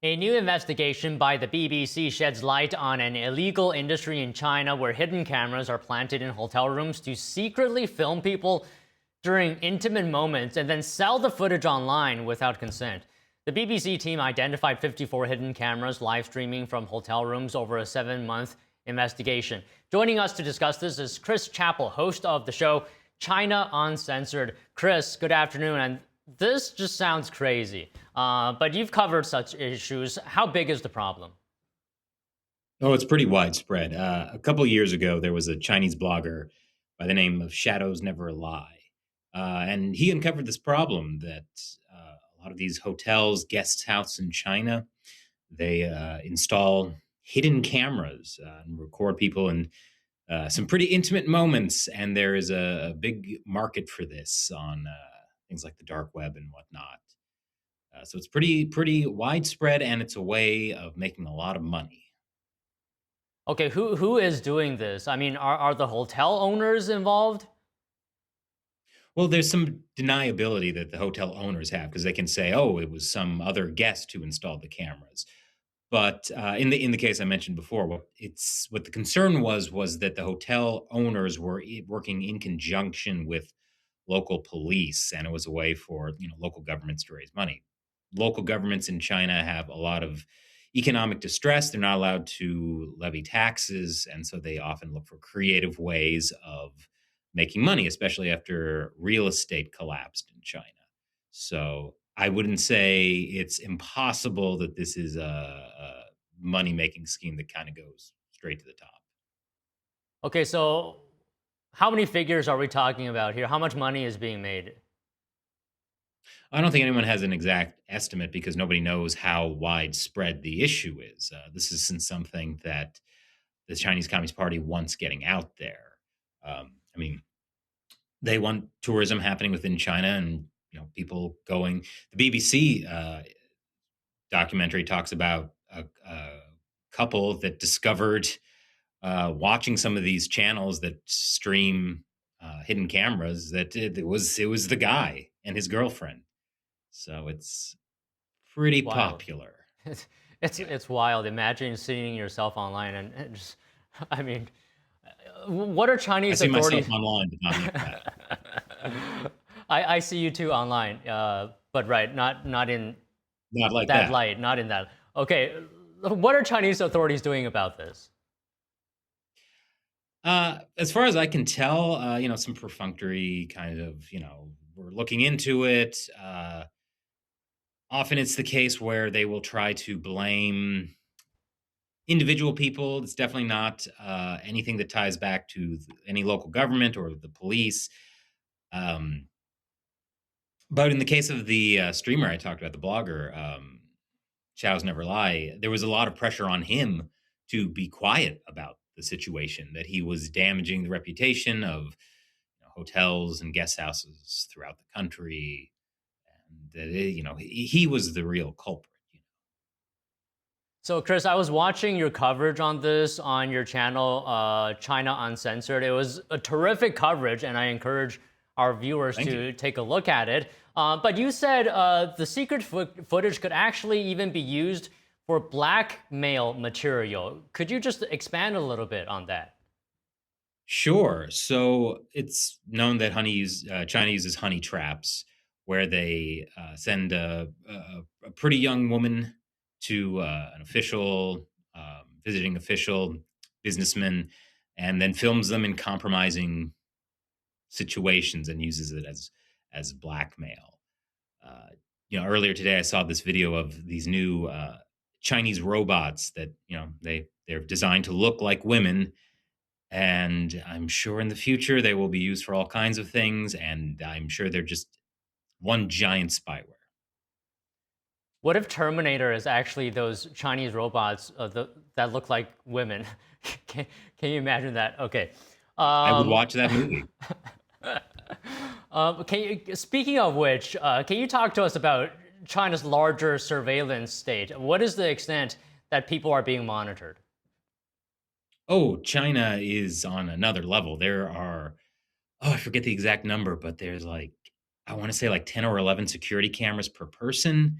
A new investigation by the BBC sheds light on an illegal industry in China where hidden cameras are planted in hotel rooms to secretly film people during intimate moments and then sell the footage online without consent. The BBC team identified 54 hidden cameras live streaming from hotel rooms over a 7-month investigation. Joining us to discuss this is Chris Chappell, host of the show China Uncensored. Chris, good afternoon. And this just sounds crazy, but you've covered such issues. How big is the problem? Oh, it's pretty widespread. A couple years ago, there was a Chinese blogger by the name of Shadows Never Lie, and he uncovered this problem that a lot of these hotels, guest houses in China, they install hidden cameras and record people in some pretty intimate moments, and there is a big market for this on things like the dark web and whatnot. So it's pretty widespread, and it's a way of making a lot of money. Okay, who is doing this? I mean, are the hotel owners involved? Well, there's some deniability that the hotel owners have because they can say, "Oh, it was some other guest who installed the cameras." But in the case I mentioned before, what the concern was that the hotel owners were working in conjunction with local police, and it was a way for local governments to raise money. Local governments in China have a lot of economic distress. They're not allowed to levy taxes, and so they often look for creative ways of making money, especially after real estate collapsed in China. So I wouldn't say it's impossible that this is a money making scheme that kind of goes straight to the top. Okay, so how many figures are we talking about here? How much money is being made? I don't think anyone has an exact estimate because nobody knows how widespread the issue is. This isn't something that the Chinese Communist Party wants getting out there. I mean, they want tourism happening within China and people going. The BBC documentary talks about a couple that discovered watching some of these channels that stream hidden cameras that it was the guy and his girlfriend. So it's pretty Wild. popular. It's it's Yeah. it's wild. Imagine seeing yourself online and just, I mean, what are I Chinese see myself authorities? online, but not like that. I see you too online, but right, not in Not like that that. light, not in that. Okay, what are Chinese authorities doing about this? As far as I can tell, some perfunctory kind of, we're looking into it. Often it's the case where they will try to blame individual people. It's definitely not anything that ties back to any local government or the police. Um, but in the case of the streamer I talked about, the blogger, Chows Never Lie, there was a lot of pressure on him to be quiet about the situation, that he was damaging the reputation of hotels and guest houses throughout the country, and that he was the real culprit. So, Chris, I was watching your coverage on this on your channel, China Uncensored. It was a terrific coverage, and I encourage our viewers Thank you. to take a look at it. But you said the secret footage could actually even be used for blackmail material. Could you just expand a little bit on that? Sure. So it's known that China uses honey traps, where they send a pretty young woman to an official, visiting official, businessman, and then films them in compromising situations and uses it as blackmail. Uh, Earlier today I saw this video of these new Chinese robots that they're designed to look like women, and I'm sure in the future they will be used for all kinds of things, and I'm sure they're just one giant spyware. What if Terminator is actually those Chinese robots that look like women? can, can you imagine that? Okay. I would Um, watch that movie. speaking of which, can you talk to us about China's larger surveillance state? What is the extent that people are being monitored? Oh, China is on another level. There are, I forget the exact number, but there's like, I want to say like 10 or 11 security cameras per person.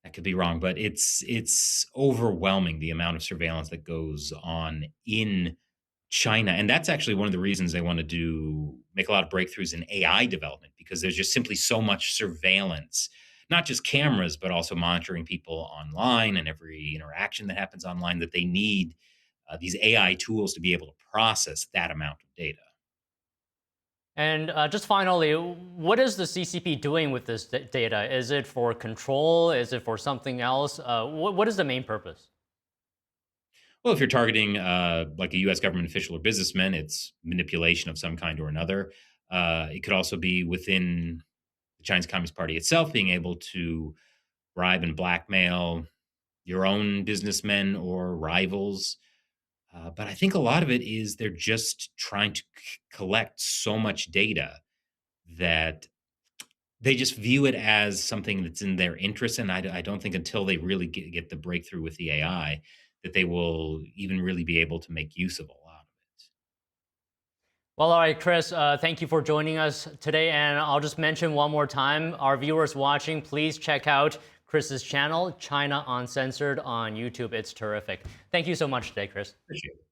That could be wrong, but it's overwhelming the amount of surveillance that goes on in China, and that's actually one of the reasons they want to do make a lot of breakthroughs in AI development because there's just simply so much surveillance, not just cameras, but also monitoring people online and every interaction that happens online that they need these AI tools to be able to process that amount of data. And just finally, what is the CCP doing with this data? Is it for control? Is it for something else? What is the main purpose? Well, if you're targeting like a U.S. government official or businessman, it's manipulation of some kind or another. It could also be within the Chinese Communist Party itself, being able to bribe and blackmail your own businessmen or rivals. But I think a lot of it is they're just trying to collect so much data that they just view it as something that's in their interest. And I don't think until they really get the breakthrough with the AI that they will even really be able to make use of a lot of it. Well, all right, Chris, thank you for joining us today. And I'll just mention one more time, our viewers watching, please check out Chris's channel, China Uncensored, on YouTube. It's terrific. Thank you so much today, Chris. Appreciate it.